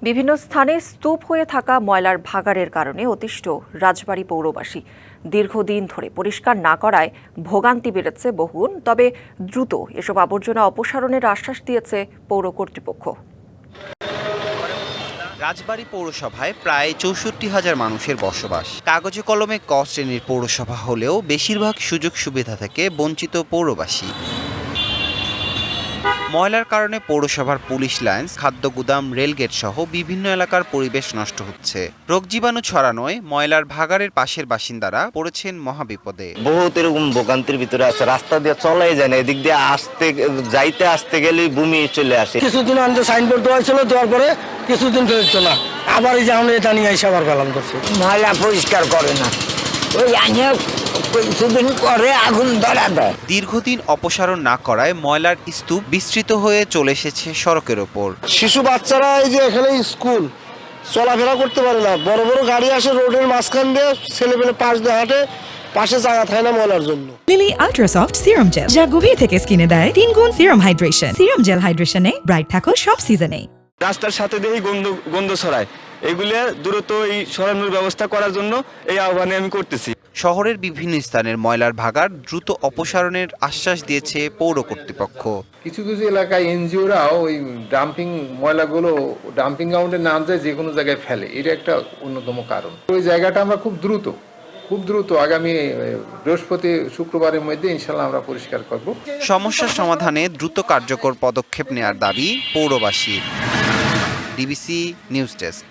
বিভিন্ন স্থানে স্তূপ হয়ে থাকা ময়লার ভাগাড়ের কারণে অতিষ্ঠ রাজবাড়ী পৌরবাসী। দীর্ঘদিন ধরে পরিষ্কার না করায় ভোগান্তি বেড়েছে বহুগুণ। তবে দ্রুত এসব আবর্জনা অপসারণের আশ্বাস দিয়েছে পৌর কর্তৃপক্ষ। রাজবাড়ী পৌরসভায় প্রায় ৬৪,০০০ মানুষের বসবাস। কাগজে কলমে ক শ্রেণীর পৌরসভা হলেও বেশিরভাগ সুযোগ সুবিধা থেকে বঞ্চিত পৌরবাসী। ময়লার কারণে পৌরসভার পুলিশ লাইন্স, খাদ্য গুদাম, রেলগেট সহ বিভিন্ন এলাকার পরিবেশ নষ্ট হচ্ছে। রোগ জীবাণু ছড়ানোয় ময়লার ভাগাড়ের পাশের বাসিন্দারা পড়েছেন মহাবিপদে। বহুত এরকম ভোগান্তির ভিতরে আছে, রাস্তা দিয়ে চলাই যায় না, এদিক দিয়ে আসতে গেলেই বমি চলে আসে। কিছুদিন আনতে সাইনবোর্ড দেওয়া ছিল, দেওয়ার পরে কিছুদিন ফেলতো না, আবার এই যে আমরা এটা নিয়ে এসে আবার পালন করছি। ময়লা পরিষ্কার করে না, ওই আনিয়ে কিছুদিন করে আগুন ধরা দেয়। দীর্ঘদিন অপসারণ না করায় ময়লার স্তূপ বিস্তৃত হয়ে চলে এসেছে সড়কের ওপর। শিশু বাচ্চারা এই যে এখানে স্কুল চলাফেরা করতে পারে না, বড় বড় গাড়ি আসে রোডের মাঝখান দিয়ে, ছেলেপেলে পাশ দিয়ে হাঁটে, পাশে জায়গা থাকে না ময়লার জন্য। Lily ultra soft serum gel, যা গভীর থেকে স্কিনে দেয় 3 গুণ সিরাম হাইড্রেশন। সিরাম জেল হাইড্রেশনে ব্রাইট থাকো সব সিজনে। রাস্তার সাথে দিয়ে গন্ধ ছড়ায়, এগুলো দ্রুত এই সরানোর ব্যবস্থা করার জন্য এই আহ্বানে আমি করতেছি। শহরের বিভিন্ন স্থানের ময়লার ভাগাড় দ্রুত অপসারণের আশ্বাস দিয়েছে পৌর কর্তৃপক্ষ। কিছু কিছু এলাকায় এনজিওরাও ওই ময়লাগুলো ডাম্পিং গ্রাউন্ডে না যায় যে কোনো জায়গায় ফেলে, এটা একটা অন্যতম কারণ। ওই জায়গাটা আমরা খুব দ্রুত আগামী বৃহস্পতি শুক্রবারের মধ্যে ইনশাল্লাহ আমরা পরিষ্কার করব। সমস্যার সমাধানে দ্রুত কার্যকর পদক্ষেপ নেওয়ার দাবি পৌরবাসীর। DBC news desk.